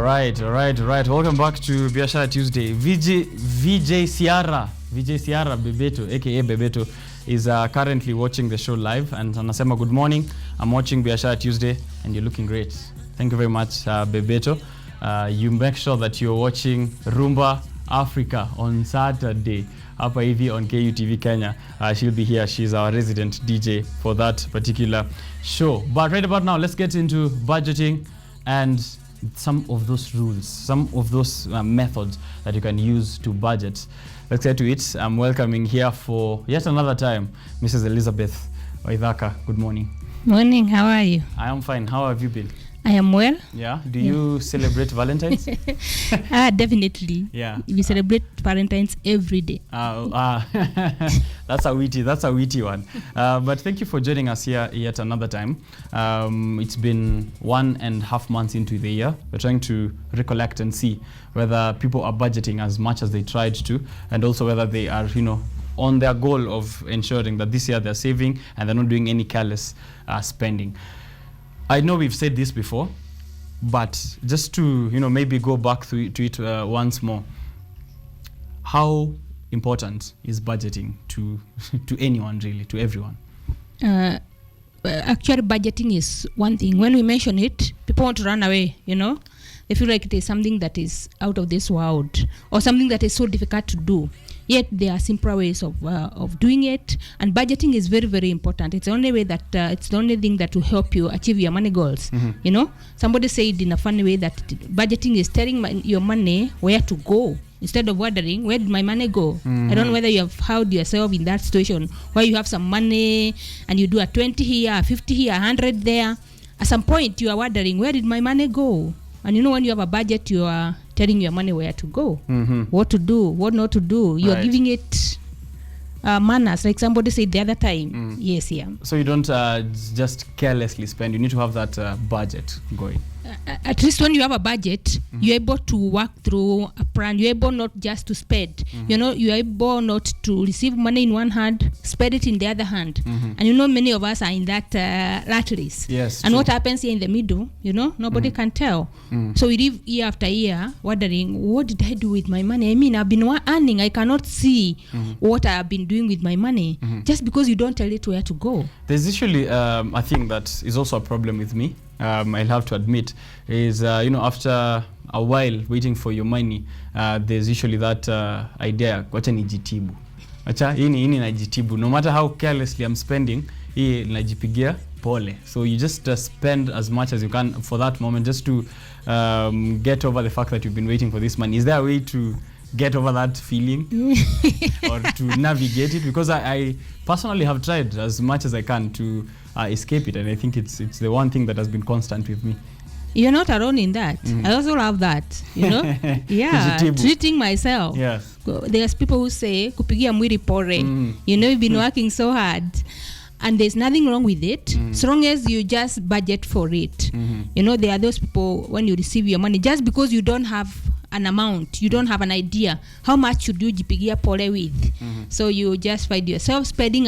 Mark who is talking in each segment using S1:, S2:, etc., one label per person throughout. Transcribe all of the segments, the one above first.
S1: right. Welcome back to Biashara Tuesday. VJ Siara Bebeto, aka Bebeto, is currently watching the show live, and anasema good morning. I'm watching Biashara Tuesday, and you're looking great. Thank you very much, Bebeto. You make sure that you're watching Rumba Africa on Saturday. Hapa hivi on KUTV Kenya. She'll be here. She's our resident DJ for that particular show. But right about now, let's get into budgeting and some of those rules, some of those methods that you can use to budget. Let's get to it. I'm welcoming here for yet another time Mrs. Elizabeth Waithaka. Good morning.
S2: Morning, how are you?
S1: I am fine. How have you been?
S2: I am well.
S1: Yeah. Do you celebrate Valentine's?
S2: Definitely.
S1: Yeah.
S2: We celebrate Valentine's every day.
S1: That's a witty one. But thank you for joining us here yet another time. It's been 1.5 months into the year. We're trying to recollect and see whether people are budgeting as much as they tried to, and also whether they are, on their goal of ensuring that this year they're saving and they're not doing any careless spending. I know we've said this before, but just to maybe go back to it once more. How important is budgeting to anyone, really, to everyone?
S2: Actually, budgeting is one thing. When we mention it, people want to run away. They feel like it is something that is out of this world, or something that is so difficult to do. Yet there are simpler ways of doing it, and budgeting is very, very important. It's the only way that it's the only thing that will help you achieve your money goals. Mm-hmm. Somebody said in a funny way that budgeting is telling your money where to go instead of wondering where did my money go. Mm-hmm. I don't know whether you have found yourself in that situation where you have some money and you do a 20 here, a 50 here, 100 there. At some point you are wondering, where did my money go? And when you have a budget, you are telling your money where to go, mm-hmm. what to do, what not to do. You are giving it manners, like somebody said the other time. Yes, yeah.
S1: So you don't just carelessly spend. You need to have that budget going.
S2: At least when you have a budget, mm-hmm. you're able to work through a plan. You're able not just to spend. Mm-hmm. You're able not to receive money in one hand, spend it in the other hand. Mm-hmm. And many of us are in that rat race.
S1: Yes.
S2: And
S1: true.
S2: what happens here in the middle, nobody can tell. So we live year after year wondering, what did I do with my money? I mean, I've been earning. I cannot see what I've been doing with my money, just because you don't tell it where to go.
S1: There's usually a thing that is also a problem with me. I'll have to admit, is after a while waiting for your money, there's usually that idea, wacha nijitibu. Wacha hii najitibu. No matter how carelessly I'm spending, hii najipigia pole. So you just spend as much as you can for that moment, just to get over the fact that you've been waiting for this money. Is there a way to get over that feeling or to navigate it? Because I personally have tried as much as I can to escape it, and I think it's the one thing that has been constant with me.
S2: You're not alone in that. I also love that, yeah, treating myself.
S1: Yes.
S2: There's people who say kupigia mwili pore. You've been working so hard, and there's nothing wrong with it, so long as you just budget for it. There are those people, when you receive your money, just because you don't have an amount, you don't have an idea how much should you jipigia pole with. So you just find yourself spending,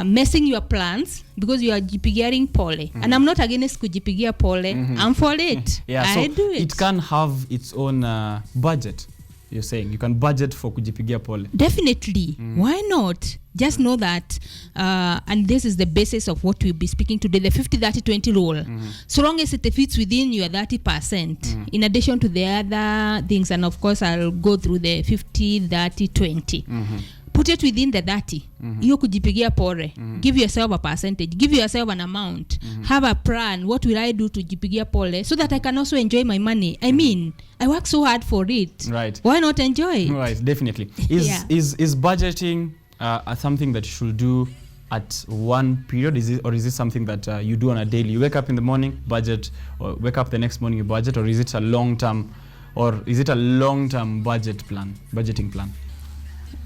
S2: messing your plans because you are jipigiaring pole. And I'm not against kujipigia pole. I'm for it.
S1: Yeah,
S2: I
S1: so
S2: do it.
S1: It can have its own budget. You're saying you can budget for kujipigia pole.
S2: Definitely. Why not? Just know that, and this is the basis of what we'll be speaking today, the 50-30-20 rule. So long as it fits within your 30%, in addition to the other things, and of course I'll go through the 50-30-20. Put it within the 30. You kujipigia pore. Give yourself a percentage. Give yourself an amount. Have a plan. What will I do to jipigia pole so that I can also enjoy my money? I mean, I work so hard for it.
S1: Right.
S2: Why not enjoy it?
S1: Right, definitely. Is budgeting something that you should do at one period? Is it something that you do on a daily? You wake up in the morning, budget, or wake up the next morning, you budget, or is it a long-term budgeting plan?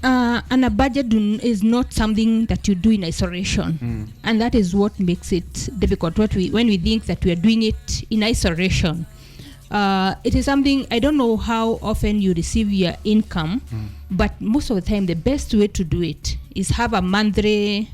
S2: And a budget is not something that you do in isolation, and that is what makes it difficult. When we think that we are doing it in isolation, it is something. I don't know how often you receive your income, but most of the time the best way to do it is have a monthly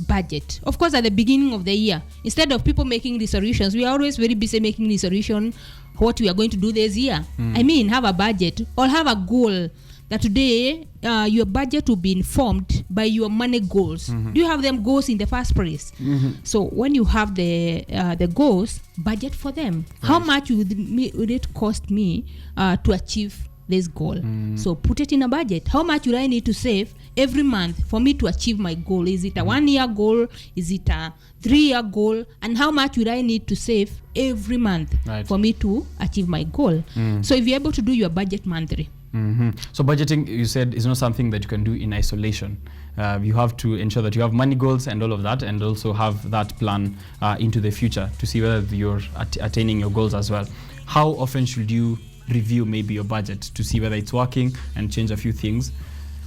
S2: budget. Of course, at the beginning of the year, instead of people making resolutions, we are always very busy making resolution what we are going to do this year. I mean, have a budget or have a goal that today your budget will be informed by your money goals. Do you have them goals in the first place? So when you have the goals, budget for them. Right. How much would it cost me to achieve this goal? So put it in a budget. How much would I need to save every month for me to achieve my goal? Is it a 1 year goal? Is it a 3 year goal? And how much would I need to save every month for me to achieve my goal? So if you're able to do your budget monthly.
S1: So budgeting, you said, is not something that you can do in isolation. You have to ensure that you have money goals and all of that, and also have that plan into the future to see whether you're attaining your goals as well. How often should you review maybe your budget to see whether it's working and change a few things?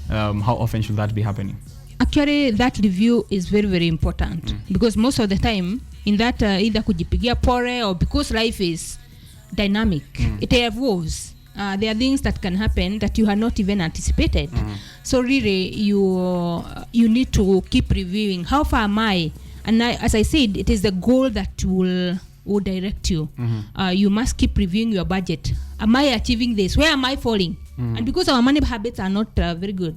S1: How often should that be happening?
S2: Actually, that review is very, very important because most of the time in that either kujipigia pore or because life is dynamic, it evolves. There are things that can happen that you had not even anticipated. So really, you need to keep reviewing. How far am I? And as I said, it is the goal that will direct you. You must keep reviewing your budget. Am I achieving this? Where am I falling? And because our money habits are not very good,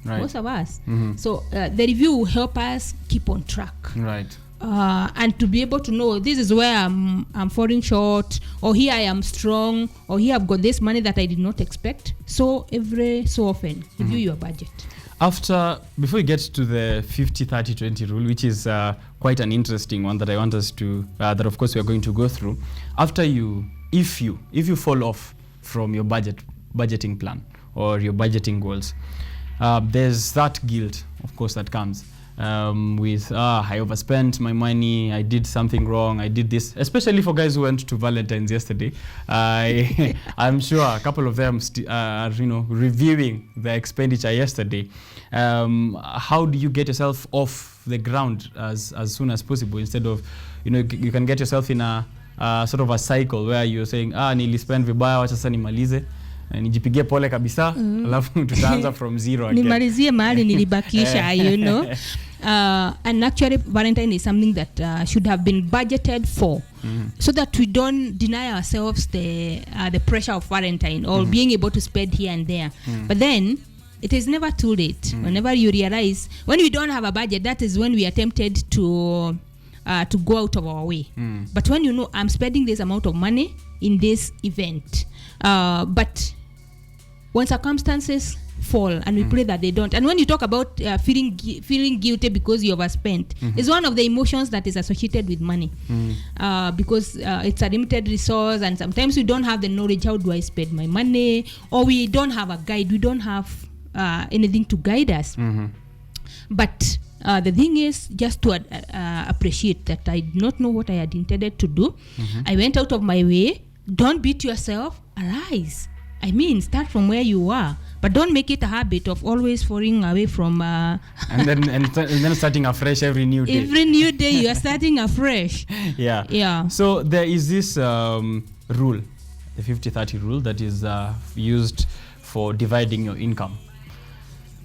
S2: most of us. So the review will help us keep on track. Right. And to be able to know this is where I'm falling short, or here I am strong, or here I've got this money that I did not expect. So every so often, review your budget.
S1: Before we get to the 50-30-20 rule, which is quite an interesting one that I want us to, that of course we are going to go through. If you fall off from your budgeting plan or your budgeting goals, there's that guilt, of course, that comes. With I overspent my money, I did something wrong, I did this, especially for guys who went to Valentine's yesterday. I'm sure a couple of them are reviewing their expenditure yesterday. How do you get yourself off the ground as soon as possible, instead of you can get yourself in a sort of a cycle where you're saying nilispend vibaya, wacha sasa nimalize, nijipigie pole kabisa, alafu tutaanza from zero again.
S2: Nimalizie mahali nilibakisha, and actually Valentine is something that should have been budgeted for, so that we don't deny ourselves the pressure of Valentine or being able to spend here and there. But then it is never too late. Whenever you realize, when we don't have a budget, that is when we are tempted to go out of our way. But when you know I'm spending this amount of money in this event, but when circumstances fall, and we pray that they don't. And when you talk about feeling guilty because you overspent, it's one of the emotions that is associated with money, because it's a limited resource, and sometimes we don't have the knowledge. How do I spend my money? Or we don't have a guide. We don't have anything to guide us. But the thing is just to appreciate that I did not know what I had intended to do. I went out of my way. Don't beat yourself. Arise. I mean, start from where you are, but don't make it a habit of always falling away from. And
S1: then starting afresh every new day.
S2: Every new day you are starting afresh. Yeah.
S1: So there is this rule, the 50-30 rule, that is used for dividing your income.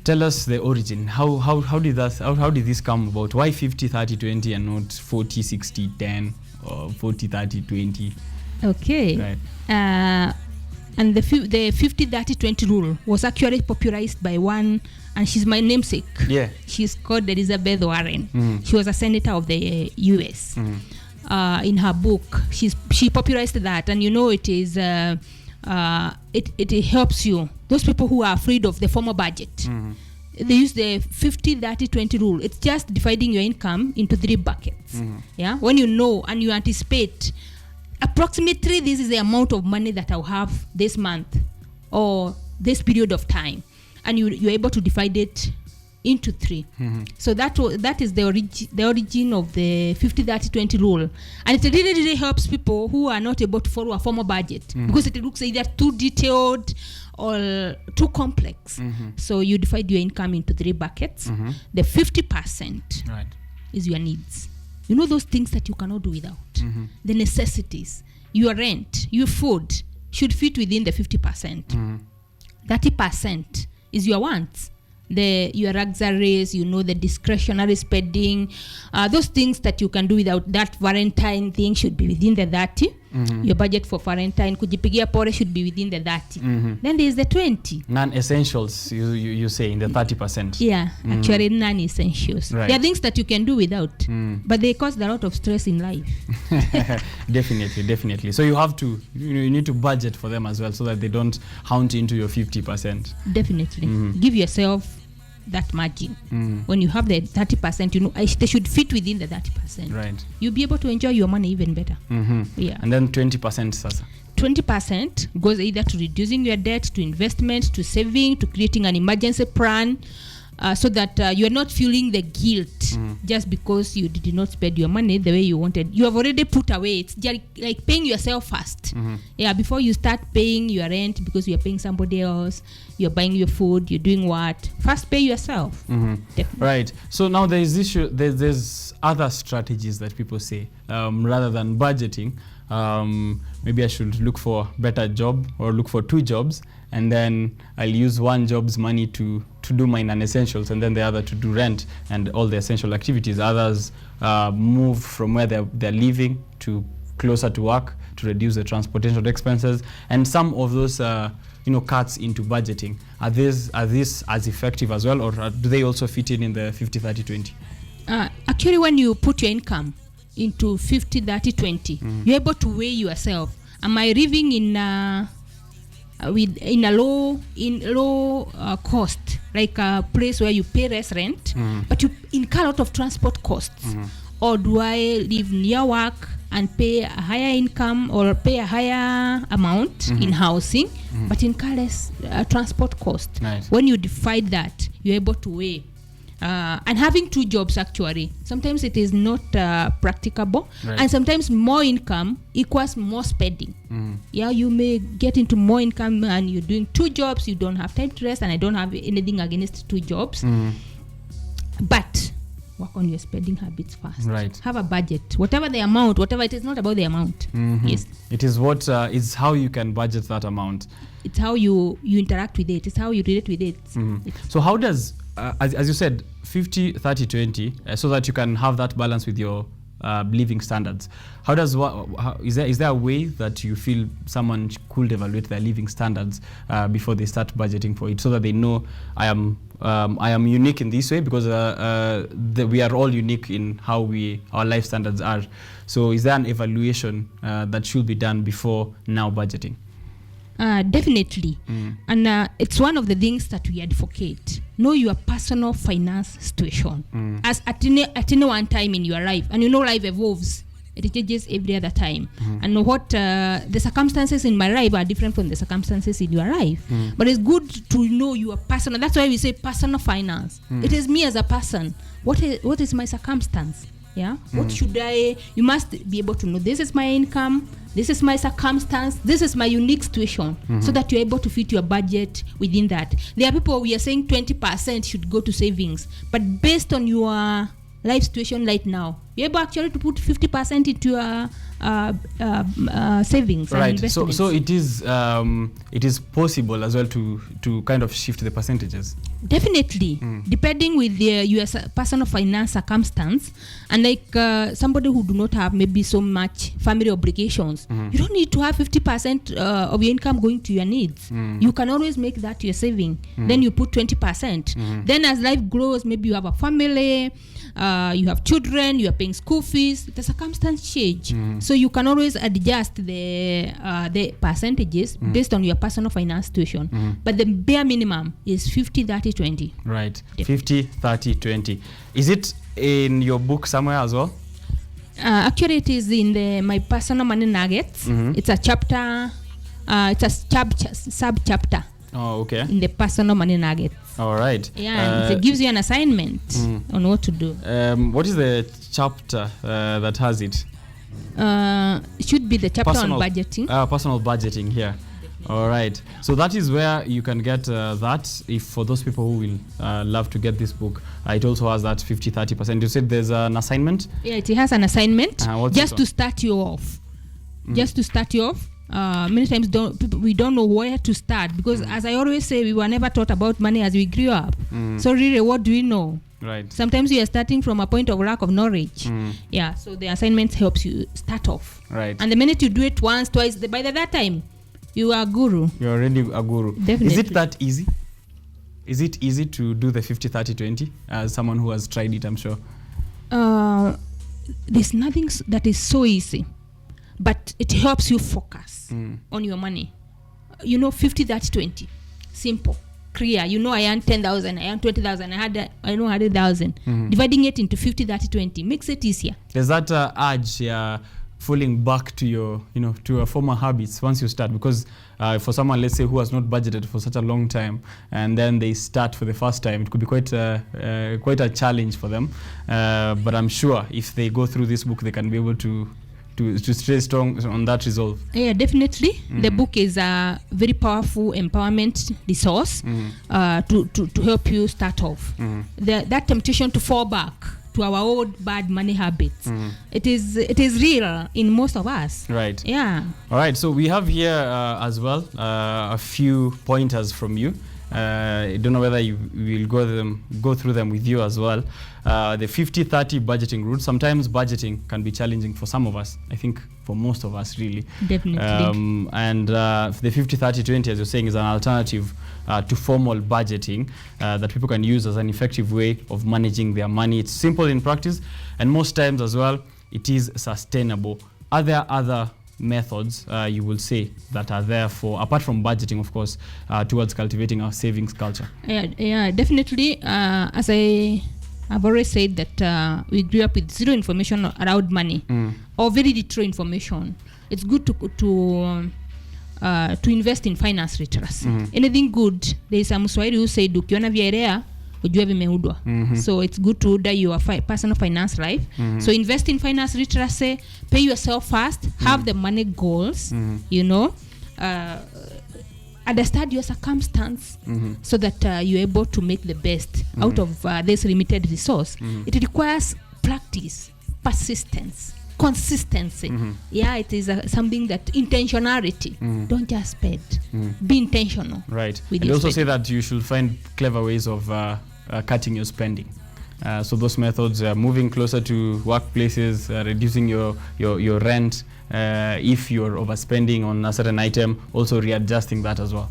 S1: Tell us the origin. How did this come about? Why 50-30-20 and not 40-60-10 or 40-30-20?
S2: Okay. Right. And the 50-30-20 rule was actually popularized by one, and she's my namesake. Yeah. She's called Elizabeth Warren. She was a senator of the U.S. In her book, she popularized that, and it is it helps you. Those people who are afraid of the formal budget, they use the 50-30-20 rule. It's just dividing your income into 3 buckets. Yeah. When you know and you anticipate, approximately this is the amount of money that I'll have this month or this period of time, and you're able to divide it into 3. So that is the origin of the 50-30-20 rule, and it really helps people who are not able to follow a formal budget, because it looks either too detailed or too complex. So you divide your income into 3 buckets. The 50% is your needs. Those things that you cannot do without. The necessities, your rent, your food should fit within the 50%. 30% is your wants, your luxuries, the discretionary spending, those things that you can do without. That Valentine thing should be within the 30. Your budget for quarantine, kujipigia pore, should be within the 30. Then there's the 20.
S1: Non-essentials, you say, in the 30%.
S2: Yeah, actually non-essentials.
S1: Right.
S2: There are things that you can do without, but they cause a lot of stress in life.
S1: Definitely. So you have to, you need to budget for them as well, so that they don't hunt into your 50%.
S2: Definitely. Give yourself that margin. When you have the 30%, they should fit within the 30%.
S1: Right.
S2: You'll be able to enjoy your money even better. Yeah.
S1: And then 20%, Sasa.
S2: 20% goes either to reducing your debt, to investment, to saving, to creating an emergency plan, so that you are not feeling the guilt just because you did not spend your money the way you wanted. You have already put away. It's just like paying yourself first. Yeah, before you start paying your rent because you are paying somebody else, you're buying your food, you're doing what? First pay yourself.
S1: Right. So now there's other strategies that people say, rather than budgeting, maybe I should look for a better job or look for 2 jobs, and then I'll use one job's money to do my non-essentials, and then the other to do rent and all the essential activities. Others move from where they're living to closer to work to reduce the transportation expenses, and some of those cuts into budgeting. Are these as effective as well, or do they also fit in the 50-30-20?
S2: Actually, when you put your income into 50-30-20, you're able to weigh yourself. Am I living in a low cost, like a place where you pay less rent, but you incur a lot of transport costs? Or do I live near work and pay a higher income or pay a higher amount in housing, but incur less transport cost?
S1: Nice.
S2: When you divide that, you're able to weigh. And having 2 jobs, actually, sometimes it is not practicable, and sometimes more income equals more spending. Yeah, you may get into more income and you're doing 2 jobs, you don't have time to rest, and I don't have anything against 2 jobs. But work on your spending habits first.
S1: Right.
S2: Have a budget, whatever the amount, whatever it is, not about the amount. Yes.
S1: It is what is how you can budget that amount.
S2: It's how you interact with it. It's how you relate with it.
S1: So how does as you said, 50-30-20, so that you can have that balance with your living standards. Is there a way that you feel someone could evaluate their living standards before they start budgeting for it, so that they know I am unique in this way, because we are all unique in how our life standards are. So is there an evaluation that should be done before now budgeting?
S2: Definitely. And it's one of the things that we advocate. Know your personal finance situation as at any one time in your life. And life evolves. It changes every other time. And what the circumstances in my life are different from the circumstances in your life. But it's good to know your personal. That's why we say personal finance. It is me as a person. What is my circumstance? Yeah. What should you must be able to know, this is my income, this is my circumstance, this is my unique situation, so that you're able to fit your budget within that. There are people, we are saying 20% should go to savings, but based on your life situation right now, you're able actually to put 50% into your savings and investments.
S1: So it is possible as well to kind of shift the percentages.
S2: Definitely, depending with your personal finance circumstance, and like somebody who do not have maybe so much family obligations, you don't need to have 50% of your income going to your needs. You can always make that your saving. Then you put 20%. Then as life grows, maybe you have a family, you have children, you are paying school fees, the circumstance change. So you can always adjust the percentages based on your personal finance situation. But the bare minimum is 50-30-20.
S1: Right. 50-30-20. Is it in your book somewhere as well?
S2: Actually, it is in my personal money nuggets. It's a chapter. It's a sub-chapter.
S1: Oh, okay.
S2: In the personal money nuggets.
S1: All right.
S2: Yeah, and it gives you an assignment on what to do.
S1: What is the chapter that has it?
S2: It should be the chapter on budgeting.
S1: Personal budgeting here. All right. So that is where you can get that. If for those people who will love to get this book, it also has that 50-30%. You said there's an assignment?
S2: Yeah, it has an assignment just to start you off. Just to start you off. Many times we don't know where to start, because as I always say, we were never taught about money as we grew up. So really, what do we know?
S1: Right.
S2: Sometimes you are starting from a point of lack of knowledge. Yeah, so the assignment helps you start off.
S1: Right.
S2: And the minute you do it once, twice, by that time, you are a guru.
S1: You're already a guru.
S2: Definitely.
S1: Is it that easy? Is it easy to do the 50-30-20 as someone who has tried it, I'm sure?
S2: There's nothing that is so easy, but it helps you focus on your money. 50-30-20, simple, clear. I earn 10,000, I earn 20,000, I know 100,000. Dividing it into 50-30-20 makes it easier.
S1: There's that urge, falling back to your, to your former habits once you start, because for someone, let's say, who has not budgeted for such a long time, and then they start for the first time, it could be quite a challenge for them. But I'm sure if they go through this book, they can be able to stay strong on that resolve. Yeah,
S2: definitely. The book is a very powerful empowerment resource to help you start off. That temptation to fall back to our old bad money habits, it is real in most of us.
S1: Right.
S2: Yeah.
S1: All right. So we have here as well a few pointers from you. I don't know whether you will go through them with you as well. The 50-30 budgeting route. Sometimes budgeting can be challenging for some of us. I think for most of us, really.
S2: Definitely.
S1: And the 50-30-20, as you're saying, is an alternative to formal budgeting that people can use as an effective way of managing their money. It's simple in practice, and most times as well, it is sustainable. Are there other methods you will say that are there for, apart from budgeting, of course, towards cultivating our savings culture?
S2: Yeah, definitely. As I've already said that we grew up with zero information around money, or very little information. It's good to invest in finance literacy. Anything good, there is some Swahili who said ukiona vyaelea ujue vimeudwa. So it's good to order your personal finance life. So invest in finance literacy, pay yourself first, have the money goals, understand your circumstance, so that you're able to make the best out of this limited resource. It requires practice, persistence, consistency. Yeah, it is something that intentionality. Don't just spend. Be intentional.
S1: Right.
S2: And
S1: also say that you should find clever ways of cutting your spending. So those methods, moving closer to workplaces, reducing your rent, if you're overspending on a certain item, also readjusting that as well.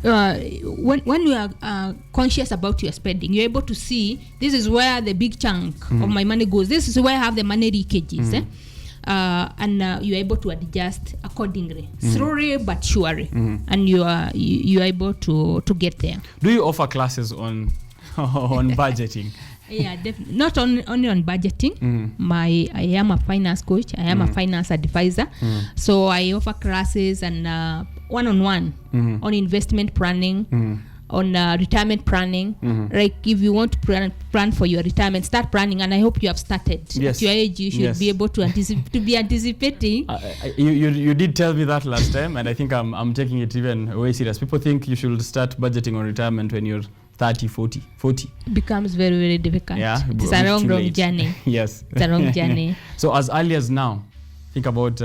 S2: When you are conscious about your spending, you're able to see this is where the big chunk of my money goes. This is where I have the money leakages. And you're able to adjust accordingly, slowly but surely, and you are able to get there.
S1: Do you offer classes on budgeting?
S2: Yeah, definitely. Not only on budgeting. I am a finance coach. I am a finance advisor. So I offer classes and one-on-one on investment planning, on retirement planning. Like if you want to plan for your retirement, start planning. And I hope you have started.
S1: Yes.
S2: At your age, you should be able to be anticipating.
S1: You did tell me that last time, and I think I'm taking it even way serious. People think you should start budgeting on retirement when you're 30, 40.
S2: Becomes very, very difficult.
S1: Yeah,
S2: it's a long journey.
S1: Yes.
S2: It's a long journey.
S1: So as early as now, think about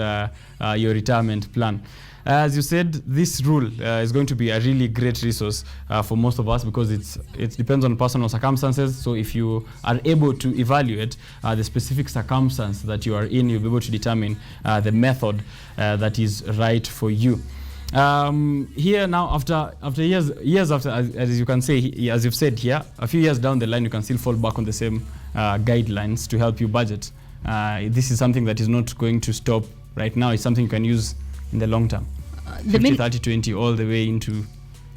S1: your retirement plan. As you said, this rule is going to be a really great resource for most of us, because it depends on personal circumstances. So if you are able to evaluate the specific circumstance that you are in, you'll be able to determine the method that is right for you. Here now, after years after, as you can say, as you've said here, a few years down the line, you can still fall back on the same guidelines to help you budget. This is something that is not going to stop right now. It's something you can use in the long term. 50-30-20 all the way into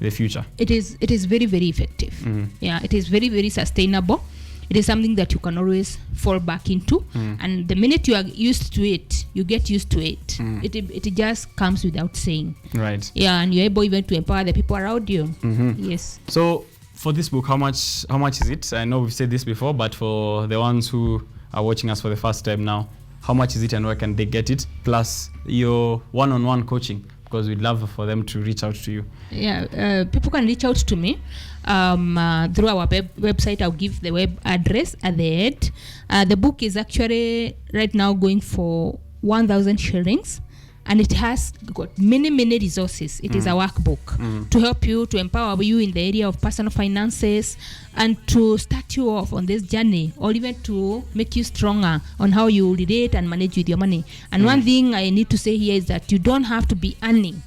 S1: the future. It is
S2: very, very effective. Yeah, it is very, very sustainable. It is something that you can always fall back into, and the minute you are used to it, you get used to it. It just comes without saying.
S1: Right.
S2: Yeah, and you're able even to empower the people around you. Yes.
S1: So for this book, how much is it? I know we've said this before, but for the ones who are watching us for the first time now, how much is it and where can they get it? Plus your one-on-one coaching, because we'd love for them to reach out to you.
S2: Yeah, people can reach out to me through our website. I'll give the web address at the end. The book is actually right now going for 1,000 shillings, and it has got many resources. It is a workbook to help you, to empower you in the area of personal finances, and to start you off on this journey, or even to make you stronger on how you relate and manage with your money. And one thing I need to say here is that you don't have to be earning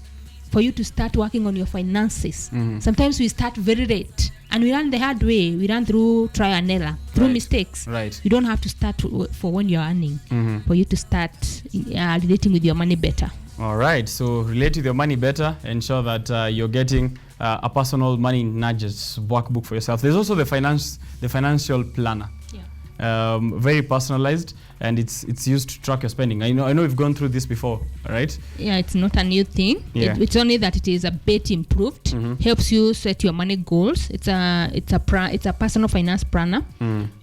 S2: for you to start working on your finances. Sometimes we start very late, and we learn the hard way. We learn through trial and error, through mistakes.
S1: Right.
S2: You don't have to start for when you're earning, for you to start relating with your money better.
S1: All right. So relate with your money better. Ensure that you're getting a personal money nudges workbook for yourself. There's also the financial planner.
S2: Yeah.
S1: Very personalized, and it's used to track your spending. I know we've gone through this before, right?
S2: Yeah, it's not a new thing.
S1: Yeah.
S2: It's only that it is a bit improved. Helps you set your money goals. It's a personal finance planner.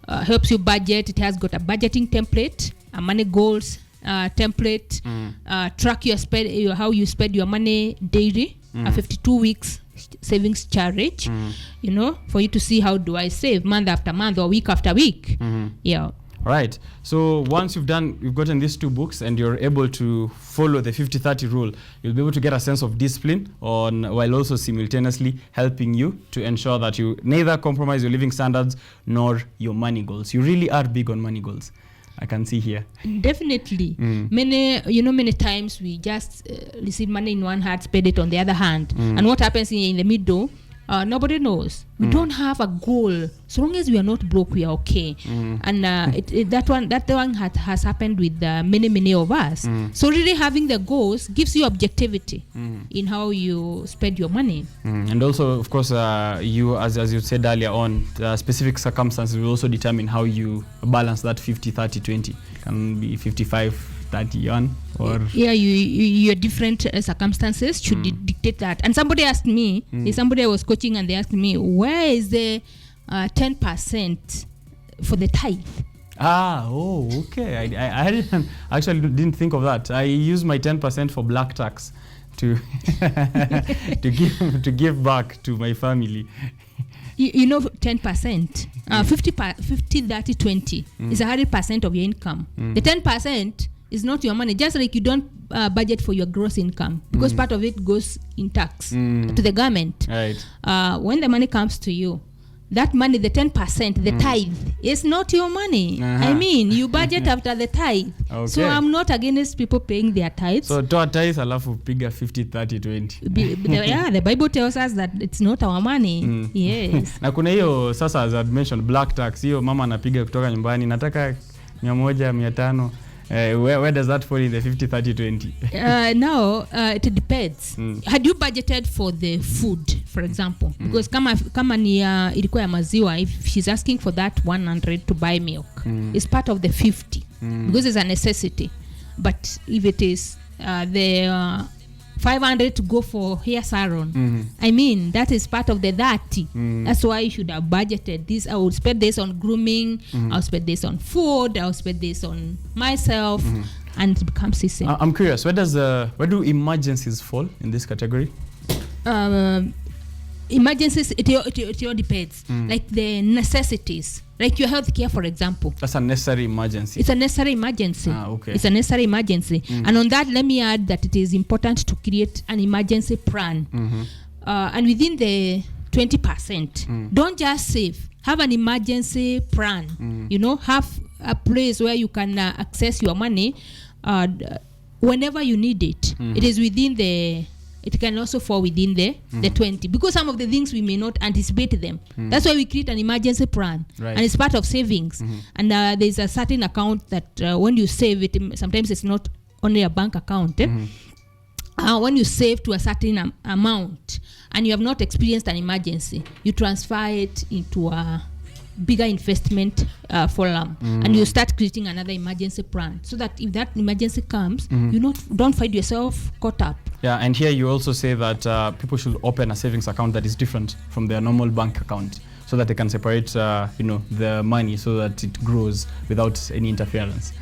S2: Helps you budget. It has got a budgeting template, a money goals template, track your how you spend your money daily, a 52 weeks savings challenge, for you to see how do I save month after month or week after week. Yeah.
S1: Right. So once you've gotten these 2 books and you're able to follow the 50-30 rule, you'll be able to get a sense of discipline while also simultaneously helping you to ensure that you neither compromise your living standards nor your money goals. You really are big on money goals, I can see here.
S2: Definitely. Many times we just receive money in one hand, spend it on the other hand. And what happens in the middle, nobody knows. We don't have a goal. So long as we are not broke, we are okay. And that one has happened with many of us. So really having the goals gives you objectivity in how you spend your money.
S1: And also, of course, you, as you said earlier on, specific circumstances will also determine how you balance that 50-30-20. Can be 55-30 or
S2: your different circumstances should dictate that. And somebody asked me, somebody I was coaching, and they asked me, where is the 10% for the tithe?
S1: Okay. I actually didn't think of that. I use my 10% for black tax to to give back to my family.
S2: 10%, 50, 30, 20 is 100% of your income. The 10% is not your money. Just like you don't budget for your gross income, because part of it goes in tax to the government.
S1: Right.
S2: When the money comes to you, that money, the 10%, the tithe, is not your money. I mean, you budget after the tithe.
S1: Okay.
S2: So I'm not against people paying their tithes.
S1: So toa tithe alafu piga 50-30-20.
S2: The Bible tells us that it's not our money. Yes.
S1: Na kuna hiyo sasa, as I mentioned, black tax. Hiyo mama anapiga kutoka nyumbani, nataka 100, 500. Where does that fall in the 50-30-20?
S2: Now it depends. Had you budgeted for the food, for example, because kama ni ilikuwa ya maziwa, if she's asking for that 100 to buy milk, it's part of the 50 because it's a necessity. But if it is the 500 to go for hair salon, I mean, that is part of the 30. That's why you should have budgeted this. I will spend this on grooming, I'll spend this on food, I'll spend this on myself, and it becomes the same.
S1: I'm curious, where do emergencies fall in this category?
S2: Emergencies, it all depends. Like the necessities, like your health care, for example.
S1: That's a necessary emergency.
S2: It's a necessary emergency.
S1: Okay.
S2: It's a necessary emergency. And on that, let me add that it is important to create an emergency plan. And within the 20%, don't just save. Have an emergency plan. Have a place where you can access your money whenever you need it. It is within the... It can also fall within the 20, because some of the things we may not anticipate them. That's why we create an emergency plan, and it's part of savings. And there's a certain account that when you save it, sometimes it's not only a bank account. When you save to a certain amount and you have not experienced an emergency, you transfer it into a bigger investment forum, and you start creating another emergency plan, so that if that emergency comes, you don't find yourself caught up.
S1: Yeah, and here you also say that people should open a savings account that is different from their normal bank account, so that they can separate the money so that it grows without any interference.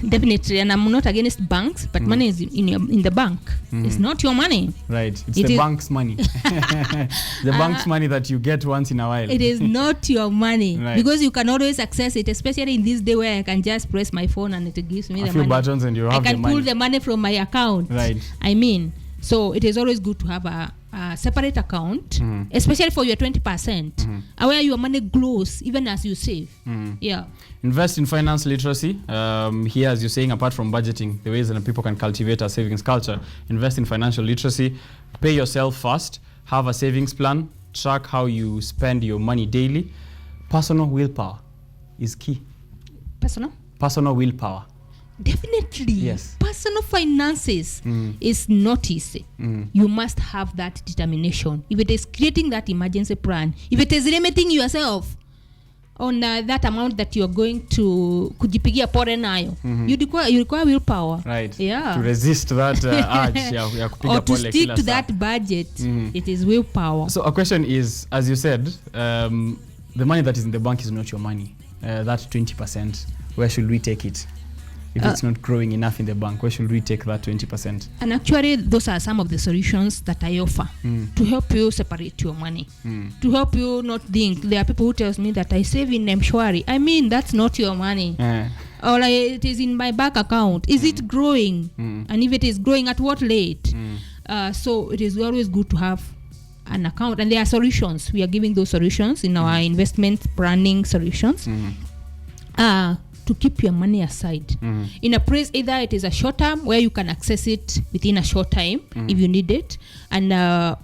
S2: Definitely, and I'm not against banks, but money is in the bank. It's not your money.
S1: Right. It's the bank's money. The bank's money that you get once in a while.
S2: It is not your money.
S1: Right.
S2: Because you can always access it, especially in this day where I can just press my phone and it gives me
S1: a
S2: the
S1: few
S2: money.
S1: buttons and you have
S2: I can
S1: the money.
S2: pull the money from my account.
S1: Right.
S2: I mean, so it is always good to have a separate account, especially for your 20%, where your money grows even as you save. Yeah.
S1: Invest in finance literacy. Here, as you're saying, apart from budgeting, the ways that people can cultivate a savings culture, invest in financial literacy, pay yourself first, have a savings plan, track how you spend your money daily. Personal willpower is key. Personal willpower.
S2: Definitely.
S1: Yes.
S2: Personal finances is not easy. You must have that determination. If it is creating that emergency plan, if it is limiting yourself on that amount that you're going to kujipigia pore nayo, you require willpower.
S1: Right.
S2: Yeah.
S1: To resist that urge ya kupiga
S2: or to
S1: pole
S2: stick
S1: kila
S2: to
S1: saa.
S2: that budget. It is willpower.
S1: So a question is, as you said, the money that is in the bank is not your money. That 20%, where should we take it? If it's not growing enough in the bank, where should we take that 20%?
S2: And actually, those are some of the solutions that I offer to help you separate your money, to help you not think. There are people who tells me that I save in Mshwari. I mean, that's not your money. Or it is in my bank account. Is it growing? And if it is growing, at what rate? So it is always good to have an account. And there are solutions. We are giving those solutions in our investment planning solutions. To keep your money aside in a place, either it is a short term where you can access it within a short time if you need it, and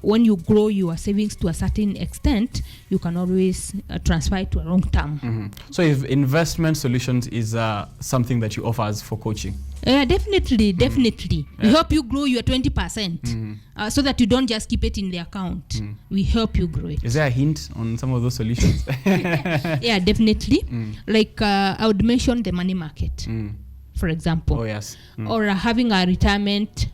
S2: when you grow your savings to a certain extent, you can always transfer it to a long term.
S1: So if investment solutions is something that you offer as for coaching?
S2: Definitely. We help you grow your 20% so that you don't just keep it in the account. We help you grow it.
S1: Is there a hint on some of those solutions?
S2: Yeah, definitely. Like I would mention the money market, for example.
S1: Oh, yes.
S2: Or having a retirement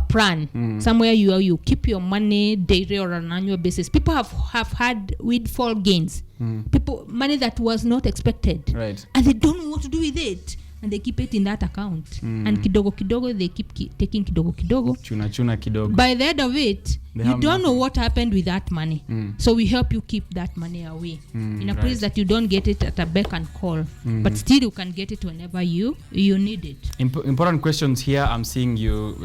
S2: plan, somewhere you keep your money daily or on an annual basis. People have had windfall gains. Money that was not expected.
S1: Right.
S2: And they don't know what to do with it. And they keep it in that account. And kidogo, they keep taking kidogo.
S1: Chuna kidogo.
S2: By the end of it, you don't know what happened with that money. So we help you keep that money away in a place that you don't get it at a beck and call. But still you can get it whenever you need it.
S1: Important questions here. I'm seeing you.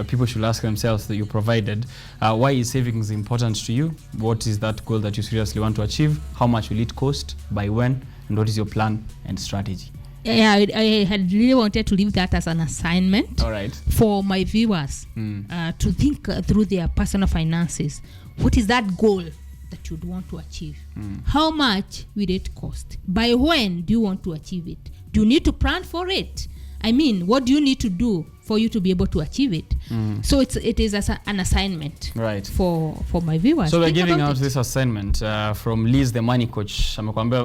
S1: People should ask themselves that you provided. Why is savings important to you? What is that goal that you seriously want to achieve? How much will it cost? By when? And what is your plan and strategy?
S2: Yeah, I had really wanted to leave that as an assignment for my viewers to think through their personal finances. What is that goal that you'd want to achieve? How much will it cost? By when do you want to achieve it? Do you need to plan for it? I mean, what do you need to do for you to be able to achieve it? So it is as an assignment for my viewers.
S1: So we're giving out this assignment from Liz, the money coach.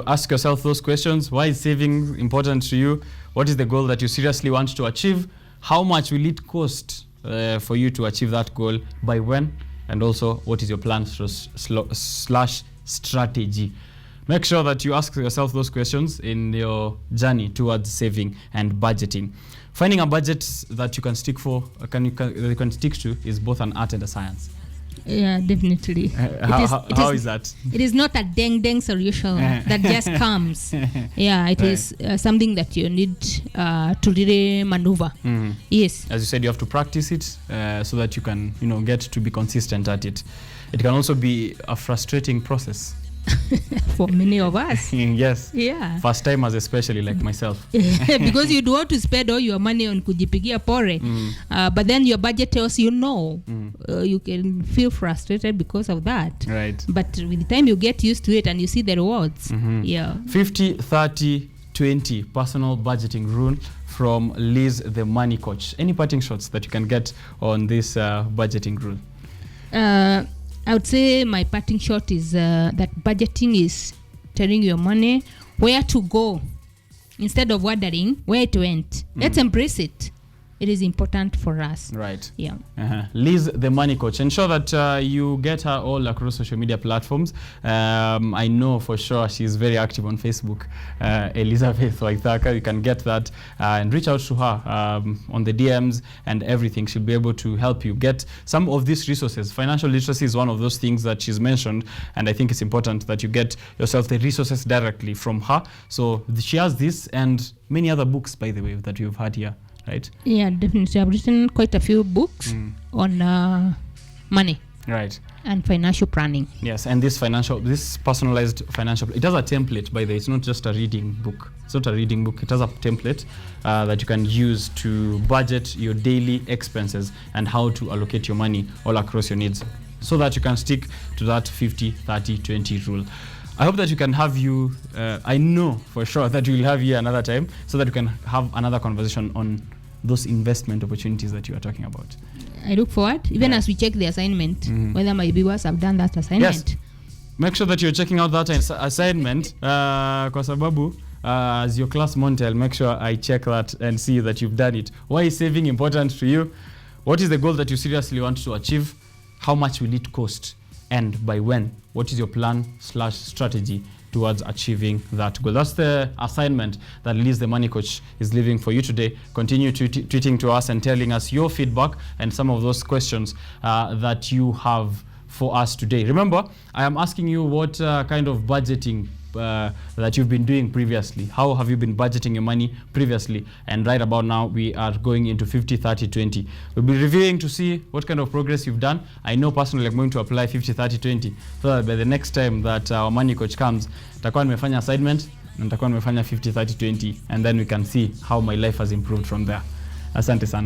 S1: Ask yourself those questions. Why is saving important to you? What is the goal that you seriously want to achieve? How much will it cost for you to achieve that goal? By when? And also, what is your plan slash strategy? Make sure that you ask yourself those questions in your journey towards saving and budgeting. Finding a budget that you can stick you can stick to is both an art and a science.
S2: Yeah, definitely.
S1: How is that?
S2: It is not a deng solution that just comes. Yeah, it is something that you need to really maneuver. Yes.
S1: As you said, you have to practice it so that you can, get to be consistent at it. It can also be a frustrating process.
S2: For many of us.
S1: Yes.
S2: Yeah.
S1: First timers especially, like myself.
S2: Because you don't want to spend all your money on kujipigia pore. But then your budget tells you no. You can feel frustrated because of that.
S1: Right.
S2: But with the time you get used to it and you see the rewards. Yeah.
S1: 50-30-20 personal budgeting rule from Liz, the money coach. Any parting shots that you can get on this budgeting rule?
S2: I would say my parting shot is that budgeting is telling your money where to go instead of wondering where it went. Let's embrace it. it is important for us.
S1: Right.
S2: Yeah.
S1: Liz, the money coach. Ensure that you get her all across social media platforms. I know for sure she's very active on Facebook. Elizabeth Waithaka, you can get that and reach out to her on the DMs and everything. She'll be able to help you get some of these resources. Financial literacy is one of those things that she's mentioned, and I think it's important that you get yourself the resources directly from her. So she has this and many other books, by the way, that you've had here, right?
S2: Yeah, definitely. I've written quite a few books on money.
S1: Right.
S2: And financial planning.
S1: Yes, and this personalized financial, it has a template, by the way. It's not just a reading book. It's not a reading book. It has a template that you can use to budget your daily expenses and how to allocate your money all across your needs so that you can stick to that 50-30-20 rule. I hope that you can have I know for sure that we will have you another time so that you can have another conversation on those investment opportunities that you are talking about.
S2: I look forward, even as we check the assignment, whether my viewers have done that assignment.
S1: Yes. Make sure that you're checking out that assignment. Kwa sababu, as your class monitor, I'll make sure I check that and see that you've done it. Why is saving important to you? What is the goal that you seriously want to achieve? How much will it cost? And by when? What is your plan/strategy towards achieving that goal? That's the assignment that Liz, the money coach, is leaving for you today. Continue tweeting to us and telling us your feedback and some of those questions that you have for us today. Remember, I am asking you what kind of budgeting that you've been doing previously. How have you been budgeting your money previously? And right about now, we are going into 50-30-20. We'll be reviewing to see what kind of progress you've done. I know personally I'm going to apply 50-30-20 so that by the next time that our money coach comes, nitakuwa nimefanya assignment na nitakuwa nimefanya 50-30-20, and then we can see how my life has improved from there. Asante sana.